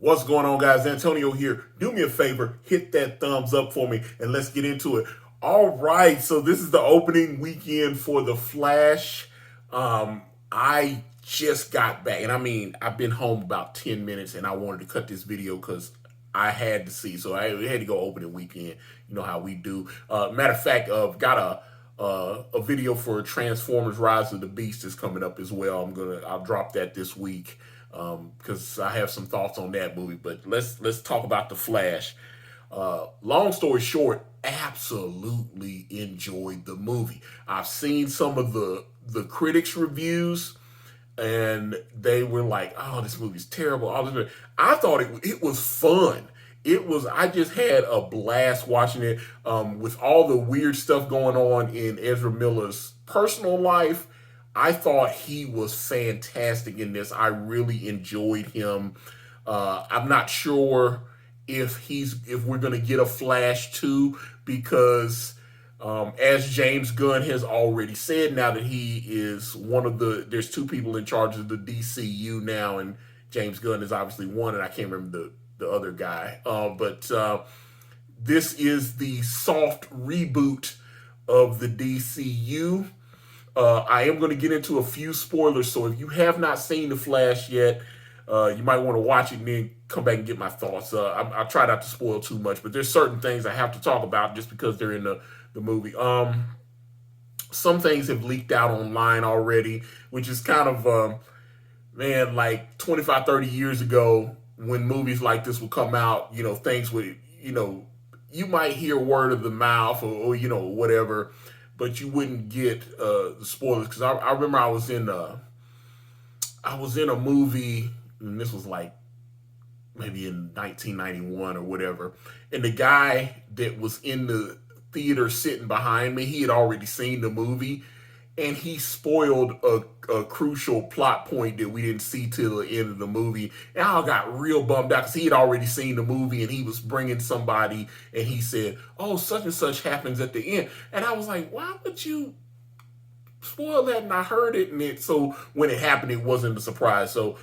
What's going on, guys? Antonio here. Do me a favor, hit that thumbs up for me, and let's get into it. All right, so this is the opening weekend for The Flash. I just got back, and I mean, I've been home about 10 minutes, and I wanted to cut this video because I had to see, so I had to go opening weekend. You know how we do. Matter of fact, got a video for Transformers: Rise of the Beast is coming up as well. I'll drop that this week because I have some thoughts on that movie. But let's talk about The Flash. Long story short, absolutely enjoyed the movie. I've seen some of the critics' reviews, and they were like, "Oh, this movie's terrible." I thought it was fun. I just had a blast watching it, with all the weird stuff going on in Ezra Miller's personal life. I thought he was fantastic in this. I really enjoyed him. I'm not sure if we're gonna get a Flash 2 because as James Gunn has already said, now that he is there's two people in charge of the DCU now, and James Gunn is obviously one, and I can't remember the other guy. But this is the soft reboot of the DCU. I am going to get into a few spoilers, so if you have not seen The Flash yet, you might want to watch it and then come back and get my thoughts. I try not to spoil too much, but there's certain things I have to talk about just because they're in the movie. Some things have leaked out online already, which is kind of, man, like 25, 30 years ago, when movies like this would come out, things would, you might hear word of the mouth or whatever, but you wouldn't get the spoilers. Because I remember I was in a movie, and this was like maybe in 1991 or whatever, and the guy that was in the theater sitting behind me, he had already seen the movie, and he spoiled a crucial plot point that we didn't see till the end of the movie. And I got real bummed out because he had already seen the movie, and he was bringing somebody, and he said, "Oh, such and such happens at the end." And I was like, "Why would you spoil that?" And I heard it, so when it happened, it wasn't a surprise. So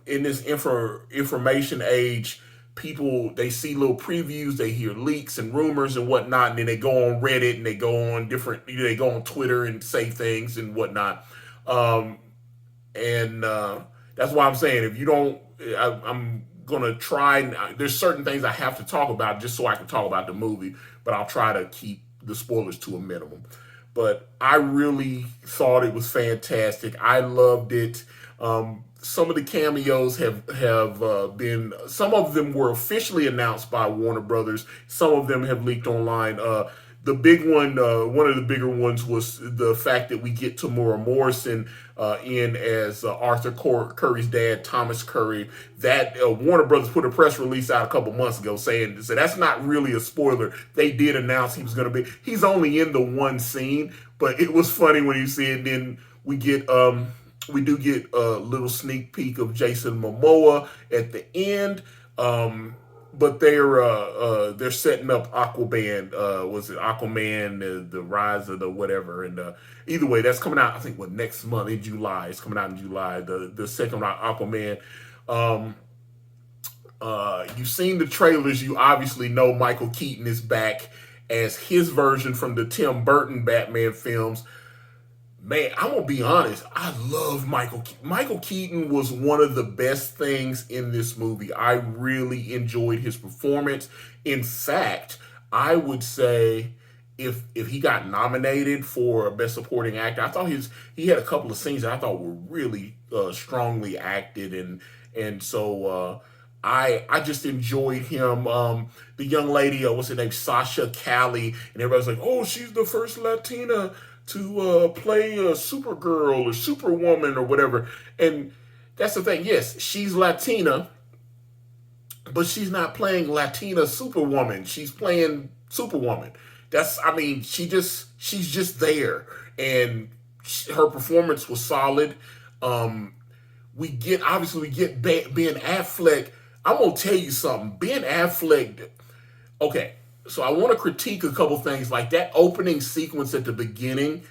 in this information age, people, they see little previews, they hear leaks and rumors and whatnot, and then they go on Reddit and they go on they go on Twitter and say things and whatnot. And that's why I'm saying, if you don't, I'm gonna try. There's certain things I have to talk about just so I can talk about the movie, but I'll try to keep the spoilers to a minimum. But I really thought it was fantastic. I loved it. Some of the cameos have been, some of them were officially announced by Warner Brothers. Some of them have leaked online. The big one of the bigger ones was the fact that we get Tamura Morrison in as Arthur Curry's dad, Thomas Curry. That Warner Brothers put a press release out a couple months ago saying, so that's not really a spoiler. They did announce he was going to be. He's only in the one scene, but it was funny when you see it. Then we do get a little sneak peek of Jason Momoa at the end. But they're setting up Aquaman. Was it Aquaman? The Rise of the whatever. And either way, that's coming out, I think, next month in July. It's coming out in July. The second Aquaman. You've seen the trailers. You obviously know Michael Keaton is back as his version from the Tim Burton Batman films. Man, I'm gonna be honest. I love Michael Keaton. Michael Keaton was one of the best things in this movie. I really enjoyed his performance. In fact, I would say if he got nominated for Best Supporting Actor, I thought he had a couple of scenes that I thought were really strongly acted, and so I just enjoyed him. The young lady, what's her name, Sasha Cali, and everybody's like, "Oh, she's the first Latina to play a Supergirl or Superwoman or whatever." And that's the thing. Yes, she's Latina, but she's not playing Latina Superwoman. She's playing Superwoman. She's just there, and her performance was solid. We get Ben Affleck. I'm gonna tell you something. Ben Affleck. Okay, so I want to critique a couple things, like that opening sequence at the beginning.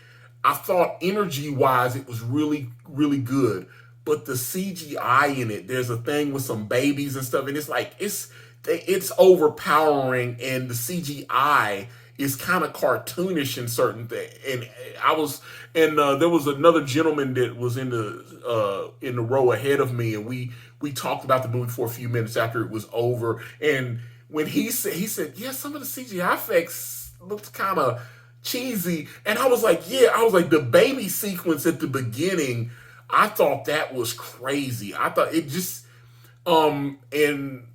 I thought energy wise it was really, really good, but the CGI in it, there's a thing with some babies and stuff, and it's like it's overpowering, and the CGI is kind of cartoonish in certain things. And I was, and there was another gentleman that was in the row ahead of me, and we talked about the movie for a few minutes after it was over. And when he said, yeah, some of the CGI effects looked kind of cheesy, and I was like, yeah, I was like, the baby sequence at the beginning, I thought that was crazy. I thought it just and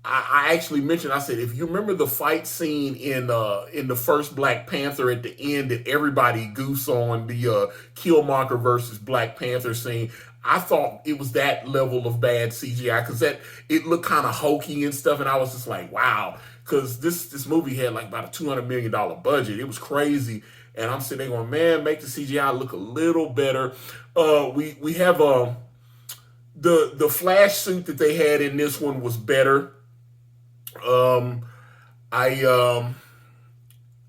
I actually mentioned, I said, if you remember the fight scene in the first Black Panther at the end that everybody goofs on, the Killmonger versus Black Panther scene, I thought it was that level of bad CGI because that it looked kind of hokey and stuff, and I was just like, wow, because this movie had like about a $200 million budget. It was crazy, and I'm sitting there going, man, make the CGI look a little better. We have the Flash suit that they had in this one was better. Um, I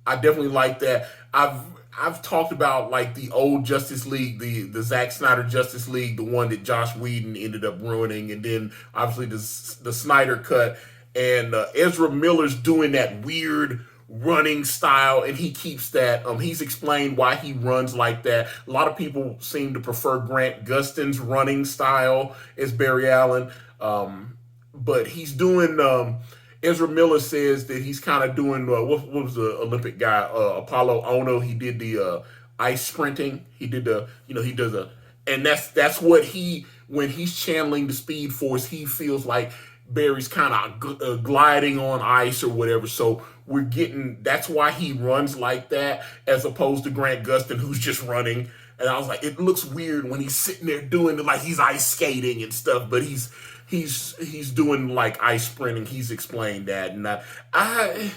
I definitely like that. I've talked about like the old Justice League, the Zack Snyder Justice League, the one that Josh Whedon ended up ruining, and then obviously the Snyder cut, and Ezra Miller's doing that weird running style, and he keeps that. He's explained why he runs like that. A lot of people seem to prefer Grant Gustin's running style as Barry Allen, but he's doing. Ezra Miller says that he's kind of doing what was the Olympic guy Apollo Ono. He did the ice sprinting. He did the he does a, and that's what he, when he's channeling the Speed Force, he feels like Barry's kind of gliding on ice or whatever. So we're getting, that's why he runs like that as opposed to Grant Gustin, who's just running. And I was like, it looks weird when he's sitting there doing it like he's ice skating and stuff, but he's doing like ice sprinting. He's explained that, and I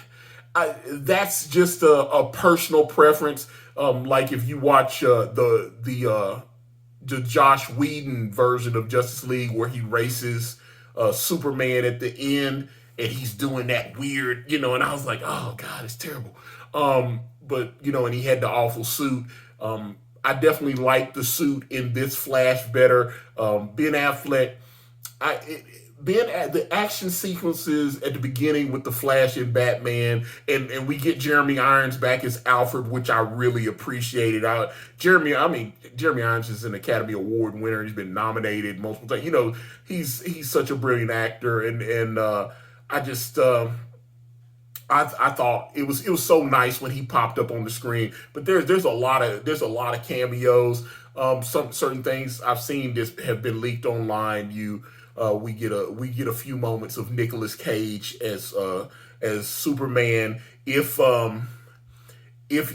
that's just a personal preference. Like if you watch the Josh Whedon version of Justice League where he races Superman at the end, and he's doing that weird, and I was like, oh God, it's terrible. But and he had the awful suit. I definitely like the suit in this Flash better. Ben Affleck, the action sequences at the beginning with the Flash and Batman, and we get Jeremy Irons back as Alfred, which I really appreciated. Jeremy Irons is an Academy Award winner. He's been nominated multiple times. He's such a brilliant actor, and I just. I thought it was so nice when he popped up on the screen. But there's a lot of cameos. Some certain things I've seen this have been leaked online. We get a few moments of Nicolas Cage as Superman. If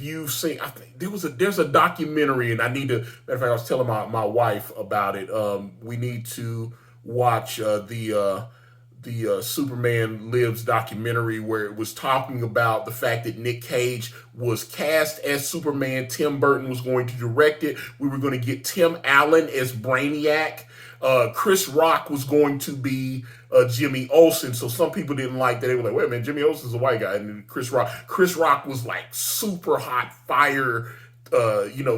you've seen, I think there's a documentary, and I need to. Matter of fact, I was telling my wife about it. We need to watch the Superman Lives documentary, where it was talking about the fact that Nick Cage was cast as Superman. Tim Burton was going to direct it. We were going to get Tim Allen as Brainiac. Chris Rock was going to be Jimmy Olsen. So some people didn't like that. They were like, wait a minute, Jimmy Olsen's a white guy. And then Chris Rock was like super hot fire,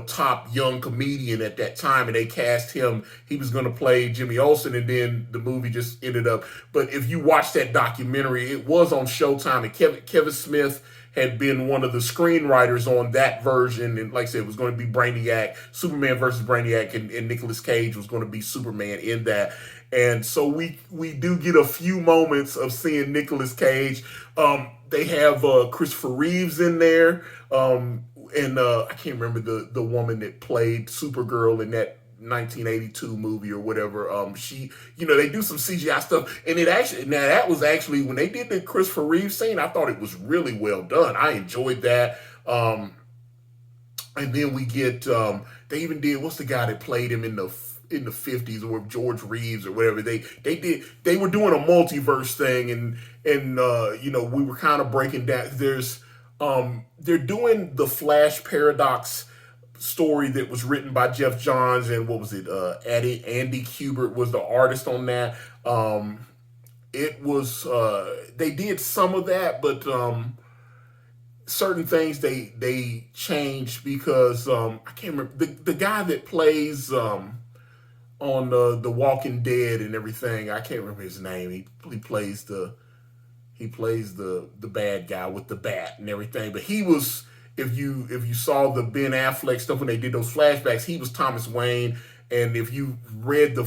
top young comedian at that time, and they cast him. He was going to play Jimmy Olsen, and then the movie just ended up. But if you watch that documentary, it was on Showtime, and Kevin Smith had been one of the screenwriters on that version, and like I said, it was going to be Brainiac, Superman versus Brainiac, and Nicolas Cage was going to be Superman in that. And so we do get a few moments of seeing Nicolas Cage. They have Christopher Reeves in there. And I can't remember the woman that played Supergirl in that 1982 movie or whatever. She, they do some CGI stuff, and that was actually when they did the Christopher Reeve scene. I thought it was really well done. I enjoyed that. And then we get they even did, what's the guy that played him in the 50s, or George Reeves or whatever. They were doing a multiverse thing, and we were kind of breaking down. They're doing the Flash Paradox story that was written by Jeff Johns, and what was it? Andy Kubert was the artist on that. It was they did some of that, but certain things they changed because I can't remember the guy that plays on on the Walking Dead and everything. I can't remember his name. He plays the bad guy with the bat and everything. But he was, if you saw the Ben Affleck stuff when they did those flashbacks, he was Thomas Wayne. And if you read the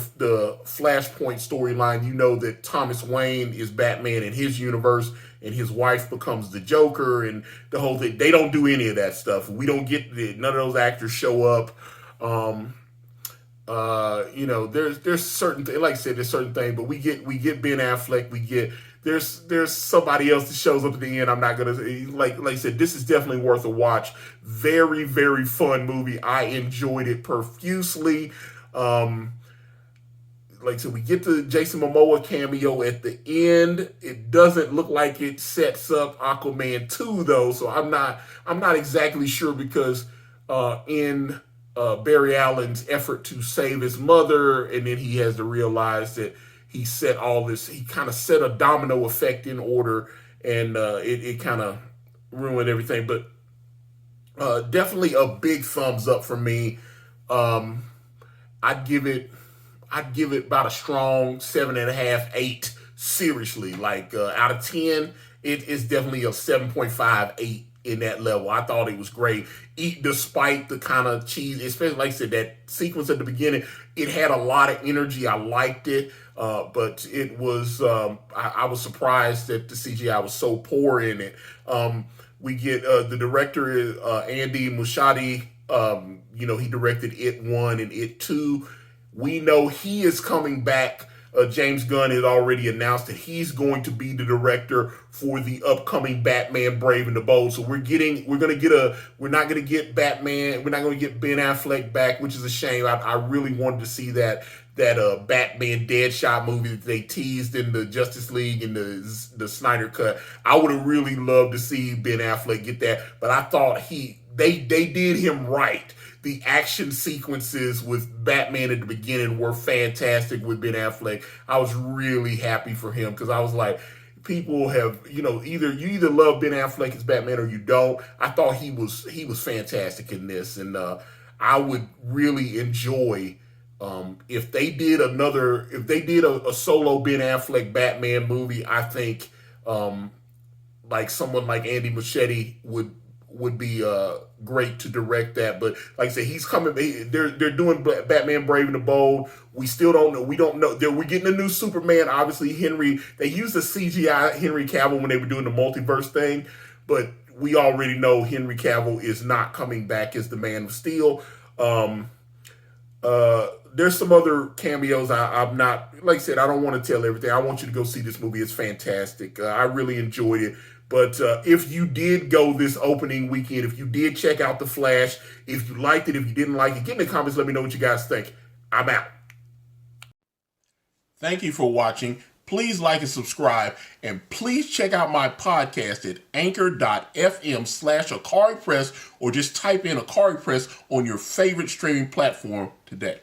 Flashpoint storyline, you know that Thomas Wayne is Batman in his universe, and his wife becomes the Joker, and the whole thing. They don't do any of that stuff. We don't get none of those actors show up. There's certain things, like I said, there's certain things, but we get Ben Affleck, there's somebody else that shows up at the end. I'm not gonna like I said, this is definitely worth a watch. Very, very fun movie. I enjoyed it profusely. Like I said, we get the Jason Momoa cameo at the end. It doesn't look like it sets up Aquaman 2 though, so I'm not exactly sure because in Barry Allen's effort to save his mother, and then he has to realize that he kind of set a domino effect in order, and it kind of ruined everything. But definitely a big thumbs up for me. I'd give it about a strong 7.5, 8. Seriously, like out of 10, it is definitely a 7.5, 8 in that level. I thought it was great, despite the kind of cheese, especially like I said, that sequence at the beginning. It had a lot of energy. I liked it, but it was I was surprised that the CGI was so poor in it. We get the director is Andy Muschietti. He directed It 1 and It 2. We know he is coming back. James Gunn has already announced that he's going to be the director for the upcoming Batman Brave and the Bold. So we're not going to get Batman. We're not going to get Ben Affleck back, which is a shame. I really wanted to see that Batman Deadshot movie that they teased in the Justice League and the Snyder Cut. I would have really loved to see Ben Affleck get that, but I thought they did him right. The action sequences with Batman at the beginning were fantastic with Ben Affleck. I was really happy for him because I was like, people have, either love Ben Affleck as Batman or you don't. I thought he was fantastic in this, and I would really enjoy if they did a solo Ben Affleck Batman movie. I think like someone like Andy Muschietti would be great to direct that. But like I said, he's coming. They're doing Batman Brave and the Bold. We still don't know. We don't know. We're getting a new Superman. Obviously, they used the CGI Henry Cavill when they were doing the multiverse thing, but we already know Henry Cavill is not coming back as the Man of Steel. There's some other cameos. I'm not, like I said, I don't want to tell everything. I want you to go see this movie. It's fantastic. I really enjoyed it. But if you did go this opening weekend, if you did check out The Flash, if you liked it, if you didn't like it, get in the comments. Let me know what you guys think. I'm out. Thank you for watching. Please like and subscribe. And please check out my podcast at anchor.fm/Ikari Press, or just type in Ikari Press on your favorite streaming platform today.